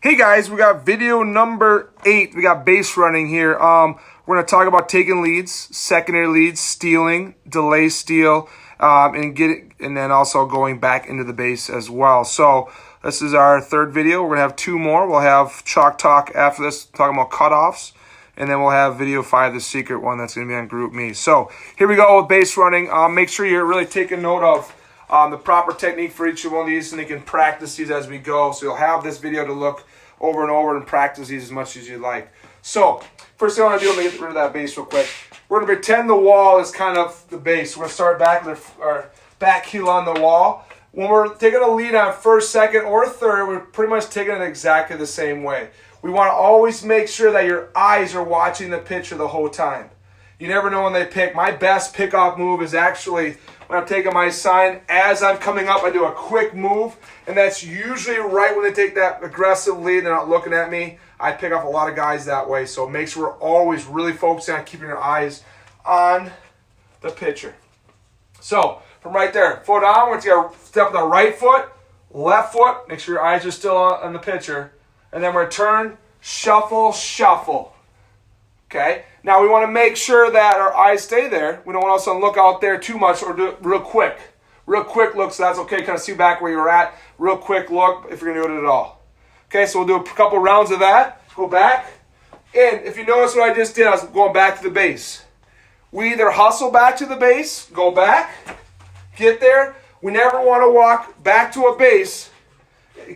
Hey guys, we got video number 8. We got base running here. We're going to talk about taking leads, secondary leads, stealing, delay steal, and then also going back into the base as well. So this is our third video. We're going to have 2 more. We'll have Chalk Talk after this, talking about cutoffs. And then we'll have video 5, the secret one, that's going to be on GroupMe. So here we go with base running. Make sure you're really taking note of the proper technique for each one of these, and you can practice these as we go. So you'll have this video to look over and over and practice these as much as you like. So first thing I want to do, let me get rid of that base real quick. We're going to pretend the wall is kind of the base. We're going to start back with our back heel on the wall. When we're taking a lead on first, second, or third, we're pretty much taking it exactly the same way. We want to always make sure that your eyes are watching the pitcher the whole time. You never know when they pick. My best pickoff move is actually when I'm taking my sign. As I'm coming up, I do a quick move, and that's usually right when they take that aggressive lead. They're not looking at me. I pick off a lot of guys that way, so make sure we're always really focusing on keeping your eyes on the pitcher. So from right there, foot on, we're going to step with the right foot, left foot, make sure your eyes are still on the pitcher, and then we're going to turn, shuffle, shuffle. Okay? Now we want to make sure that our eyes stay there. We don't want to look out there too much or do it real quick. Real quick look, so that's okay. Kind of see back where you're at. Real quick look if you're going to do it at all. Okay, so we'll do a couple rounds of that. Go back. And if you notice what I just did, I was going back to the base. We either hustle back to the base, go back, get there. We never want to walk back to a base.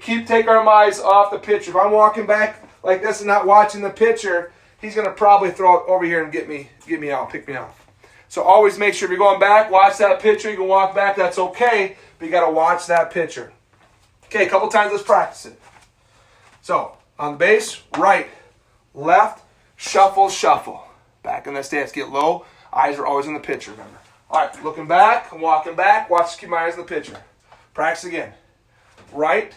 Take our eyes off the pitcher. If I'm walking back like this and not watching the pitcher, he's going to probably throw it over here and get me out, pick me off. So always make sure if you're going back, watch that pitcher. You can walk back, that's okay, but you got to watch that pitcher. Okay, a couple times, let's practice it. So on the base, right, left, shuffle, shuffle. Back in that stance, get low. Eyes are always on the pitcher, remember. All right, looking back, I'm walking back. Watch, keep my eyes on the pitcher. Practice again. Right,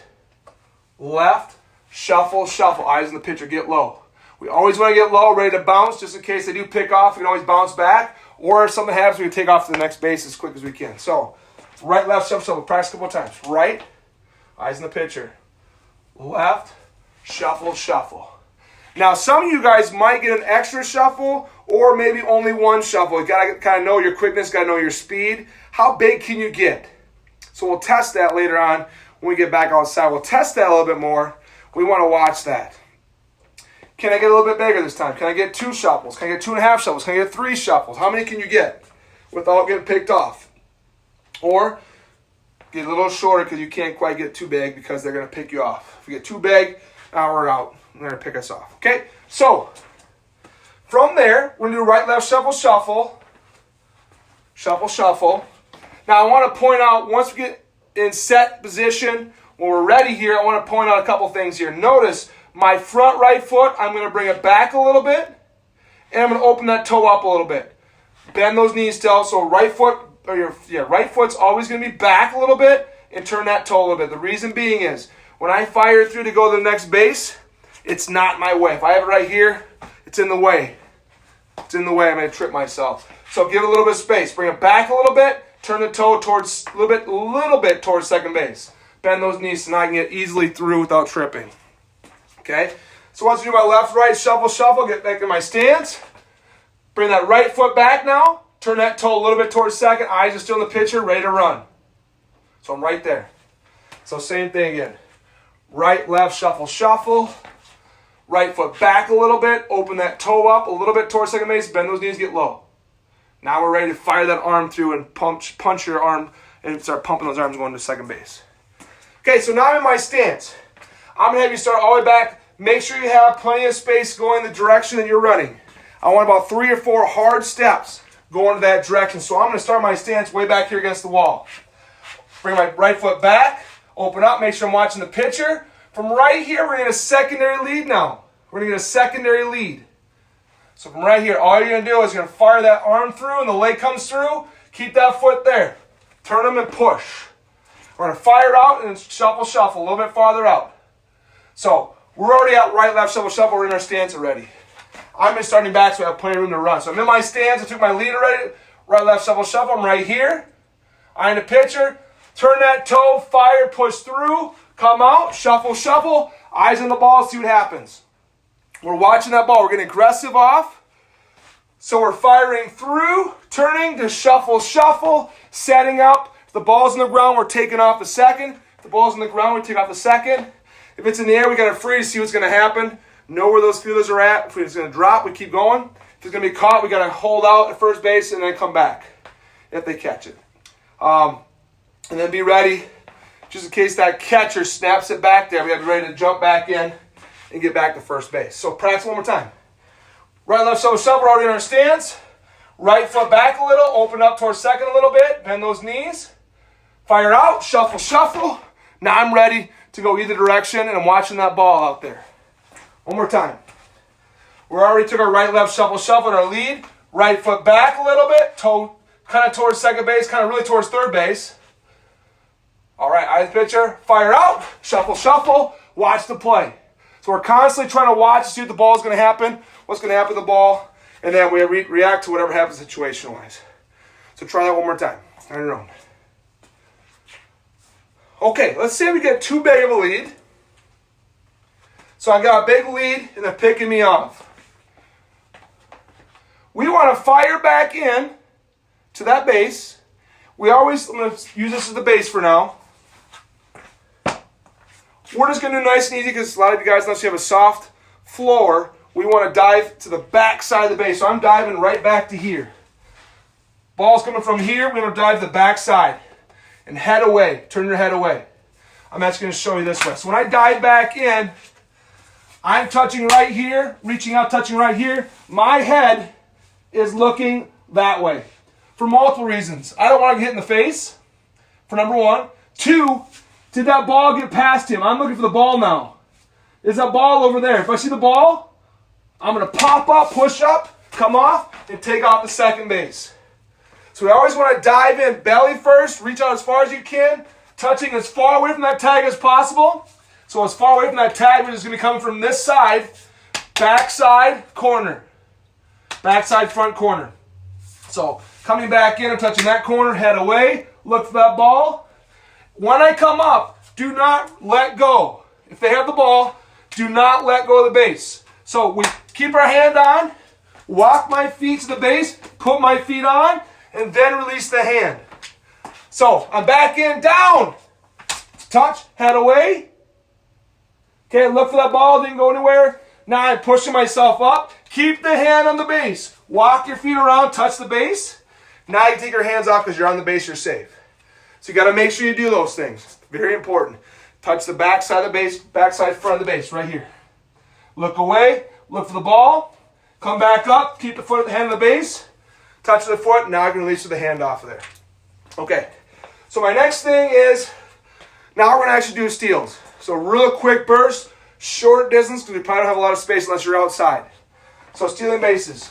left, shuffle, shuffle. Eyes on the pitcher, get low. We always want to get low, ready to bounce, just in case they do pick off. We can always bounce back. Or if something happens, we can take off to the next base as quick as we can. So, right, left, shuffle, shuffle. Practice a couple of times. Right, eyes on the pitcher. Left, shuffle, shuffle. Now, some of you guys might get an extra shuffle or maybe only one shuffle. You got to kind of know your quickness, got to know your speed. How big can you get? So we'll test that later on when we get back outside. We'll test that a little bit more. We want to watch that. Can I get a little bit bigger this time? Can I get 2 shuffles? Can I get 2.5 shuffles? Can I get 3 shuffles? How many can you get without getting picked off? Or get a little shorter because you can't quite get too big because they're going to pick you off. If you get too big, now we're out. They're going to pick us off. Okay? So, from there, we're going to do right, left, shuffle, shuffle. Shuffle, shuffle. Now, I want to point out, once we get in set position, when we're ready here, I want to point out a couple things here. Notice my front right foot, I'm going to bring it back a little bit, and I'm going to open that toe up a little bit. Bend those knees still, so right foot, or your right foot's always going to be back a little bit, and turn that toe a little bit. The reason being is, when I fire through to go to the next base, it's not my way. If I have it right here, it's in the way. It's in the way, I'm going to trip myself. So give it a little bit of space. Bring it back a little bit, turn the toe towards a little bit towards second base. Bend those knees so now I can get easily through without tripping. Okay? So once I do my left, right, shuffle, shuffle, get back in my stance. Bring that right foot back now. Turn that toe a little bit towards second. Eyes are still in the pitcher, ready to run. So I'm right there. So same thing again. Right, left, shuffle, shuffle. Right foot back a little bit. Open that toe up a little bit towards second base. Bend those knees, get low. Now we're ready to fire that arm through and punch your arm and start pumping those arms going to second base. Okay, so now I'm in my stance. I'm going to have you start all the way back. Make sure you have plenty of space going the direction that you're running. I want about 3 or 4 hard steps going to that direction. So I'm going to start my stance way back here against the wall. Bring my right foot back. Open up. Make sure I'm watching the pitcher. From right here, we're going to get a secondary lead now. We're going to get a secondary lead. So from right here, all you're going to do is you're going to fire that arm through and the leg comes through. Keep that foot there. Turn them and push. We're going to fire out and shuffle, shuffle, a little bit farther out. So we're already out right, left, shuffle, shuffle. We're in our stance already. I'm just starting back so I have plenty of room to run. So I'm in my stance. I took my lead already. Right, left, shuffle, shuffle. I'm right here. I'm the pitcher. Turn that toe, fire, push through. Come out, shuffle, shuffle. Eyes on the ball, see what happens. We're watching that ball. We're getting aggressive off. So we're firing through, turning to shuffle, shuffle, setting up. If the ball's on the ground, we're taking off the second. If the ball's on the ground, we take off the second. If it's in the air, we got to freeze, see what's going to happen. Know where those feelers are at. If it's going to drop, we keep going. If it's going to be caught, we got to hold out at first base and then come back if they catch it. And then be ready, just in case that catcher snaps it back there. We have to be ready to jump back in and get back to first base. So practice one more time. Right, left, shoulder, shuffle, we're already in our stance. Right foot back a little, open up towards second a little bit, bend those knees. Fire out, shuffle, shuffle. Now I'm ready to go either direction, and I'm watching that ball out there. One more time. We already took our right, left, shuffle, shuffle in our lead. Right foot back a little bit, toe kind of towards second base, kind of really towards third base. All right, eye the pitcher, fire out, shuffle, shuffle, watch the play. So we're constantly trying to watch to see what the ball is going to happen, what's going to happen to the ball, and then we react to whatever happens situation-wise. So try that one more time on your own. Okay, let's say we get too big of a lead. So I got a big lead, and they're picking me off. We want to fire back in to that base. I'm going to use this as the base for now. We're just going to do nice and easy because a lot of you guys, unless you have a soft floor, we want to dive to the back side of the base. So I'm diving right back to here. Ball's coming from here. We're going to dive to the back side and head away. Turn your head away. I'm actually going to show you this way. So when I dive back in, I'm touching right here, reaching out, touching right here. My head is looking that way for multiple reasons. I don't want to get hit in the face, for number one. Two, did that ball get past him? I'm looking for the ball now. Is that ball over there? If I see the ball, I'm going to pop up, push up, come off, and take off the second base. So we always want to dive in belly first, reach out as far as you can, touching as far away from that tag as possible. So as far away from that tag, we're just going to be coming from this side, backside, corner. Backside, front corner. So coming back in and touching that corner, head away, look for that ball. When I come up, do not let go. If they have the ball, do not let go of the base. So we keep our hand on, walk my feet to the base, put my feet on, and then release the hand. So I'm back in, down, touch, head away. Okay, look for that ball, didn't go anywhere. Now I'm pushing myself up. Keep the hand on the base. Walk your feet around, touch the base. Now you take your hands off because you're on the base, you're safe. So you got to make sure you do those things. Very important. Touch the back side of the base, back side, front of the base, right here. Look away, look for the ball. Come back up, keep the hand on the base. Touch the foot, now I can release the hand off of there. Okay, so my next thing is, now we're going to actually do steals. So real quick burst, short distance, because we probably don't have a lot of space unless you're outside. So stealing bases.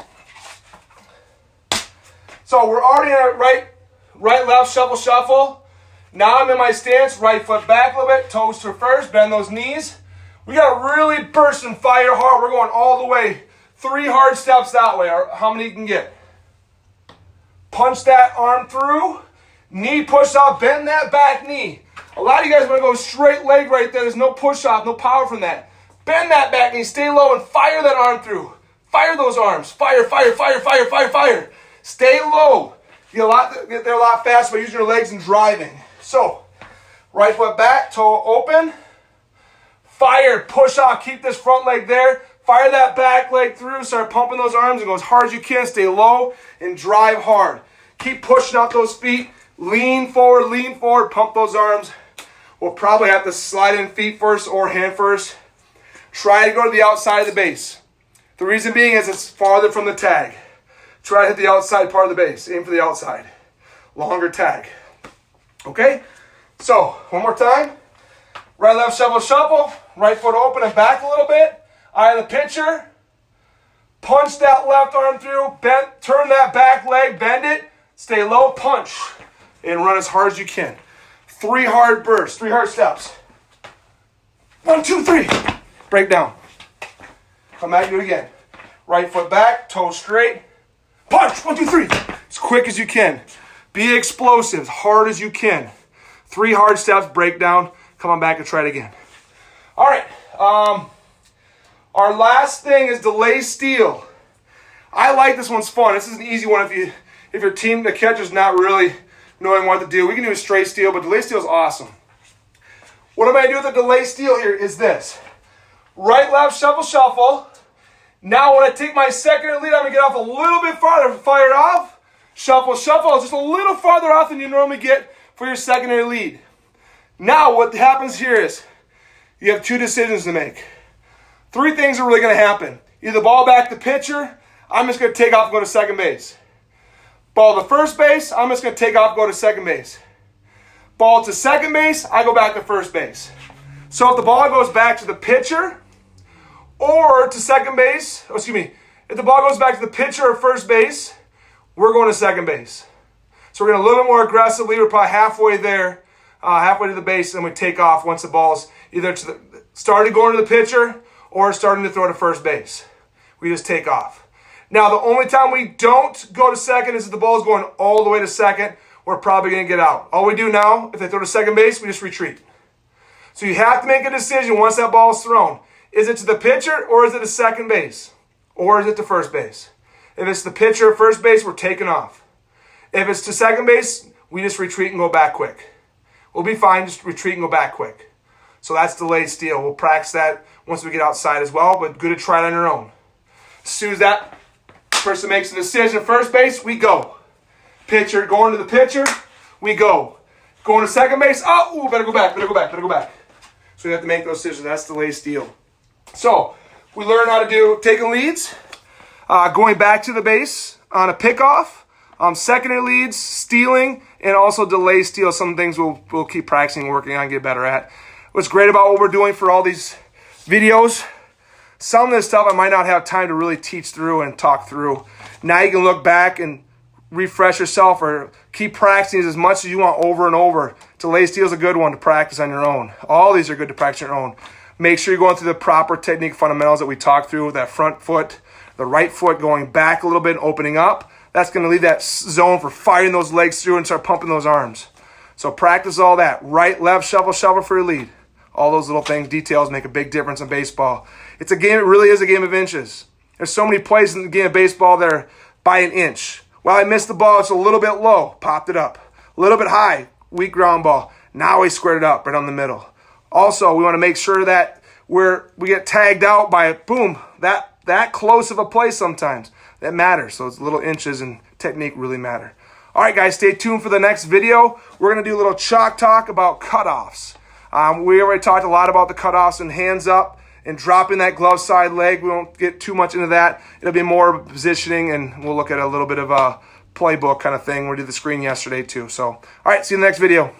So we're already at right, left, shuffle, shuffle. Now I'm in my stance, right foot back a little bit, toes to first, bend those knees. We got to really burst and fire hard. We're going all the way. 3 hard steps that way, or how many you can get. Punch that arm through. Knee push off, bend that back knee. A lot of you guys want to go straight leg right there. There's no push off, no power from that. Bend that back knee, stay low, and fire that arm through. Fire those arms. Fire, fire, fire, fire, fire, fire. Stay low. Get there a lot faster by using your legs and driving. So, right foot back, toe open. Fire, push off, keep this front leg there. Fire that back leg through, start pumping those arms and go as hard as you can. Stay low and drive hard. Keep pushing out those feet. Lean forward, pump those arms. We'll probably have to slide in feet first or hand first. Try to go to the outside of the base. The reason being is it's farther from the tag. Try to hit the outside part of the base. Aim for the outside. Longer tag. Okay? So, one more time. Right, left, shuffle, shuffle. Right foot open and back a little bit. Eye of the pitcher. Punch that left arm through. Bend, turn that back leg. Bend it. Stay low. Punch. And run as hard as you can. 3 hard bursts. 3 hard steps. 1, 2, 3. Break down. Come back, do it again. Right foot back. Toe straight. Punch. 1, 2, 3. As quick as you can. Be explosive. As hard as you can. 3 hard steps. Break down. Come on back and try it again. All right. Our last thing is delay steal. I like this one's fun. This is an easy one if your team, the catcher's not really knowing what to do. We can do a straight steal, but delay steal is awesome. What I'm going to do with the delay steal here is this. Right, left, shuffle, shuffle. Now when I take my secondary lead, I'm going to get off a little bit farther. Fire it off. Shuffle, shuffle. Just a little farther off than you normally get for your secondary lead. Now what happens here is you have two decisions to make. Three things are really going to happen. Either ball back to pitcher, I'm just going to take off and go to second base. Ball to first base, I'm just going to take off and go to second base. Ball to second base, I go back to first base. So if the ball goes back to the pitcher or to second base, if the ball goes back to the pitcher or first base, we're going to second base. So we're going to a little bit more aggressively. We're probably halfway there, halfway to the base, and we take off once the ball's either starting going to the pitcher or starting to throw to first base. We just take off. Now, the only time we don't go to second is if the ball's going all the way to second. We're probably going to get out. All we do now, if they throw to second base, we just retreat. So you have to make a decision once that ball is thrown. Is it to the pitcher or is it to second base? Or is it to first base? If it's the pitcher or first base, we're taking off. If it's to second base, we just retreat and go back quick. We'll be fine, just retreat and go back quick. So that's delayed steal. We'll practice that once we get outside as well, but good to try it on your own. As soon as that person makes a decision, first base, we go. Pitcher, going to the pitcher, we go. Going to second base, better go back. So we have to make those decisions. That's delayed steal. So we learn how to do taking leads, going back to the base on a pickoff, secondary leads, stealing, and also delay steal. Some things we'll keep practicing, working on, get better at. What's great about what we're doing for all these videos, some of this stuff I might not have time to really teach through and talk through. Now you can look back and refresh yourself or keep practicing as much as you want over and over. Delay steal is a good one to practice on your own. All these are good to practice on your own. Make sure you're going through the proper technique fundamentals that we talked through, that front foot, the right foot going back a little bit and opening up. That's going to leave that zone for firing those legs through and start pumping those arms. So practice all that. Right, left, shovel, shovel for your lead. All those little things, details make a big difference in baseball. It's a game, it really is a game of inches. There's so many plays in the game of baseball that are by an inch. Well, I missed the ball, it's a little bit low, popped it up. A little bit high, weak ground ball. Now we squared it up right on the middle. Also, we want to make sure that we get tagged out by, boom, that close of a play sometimes. That matters. So it's little inches and technique really matter. All right, guys, stay tuned for the next video. We're going to do a little chalk talk about cutoffs. We already talked a lot about the cutoffs and hands up and dropping that glove side leg. We won't get too much into that. It'll be more positioning, and we'll look at a little bit of a playbook kind of thing. We did the screen yesterday too. So, all right, see you in the next video.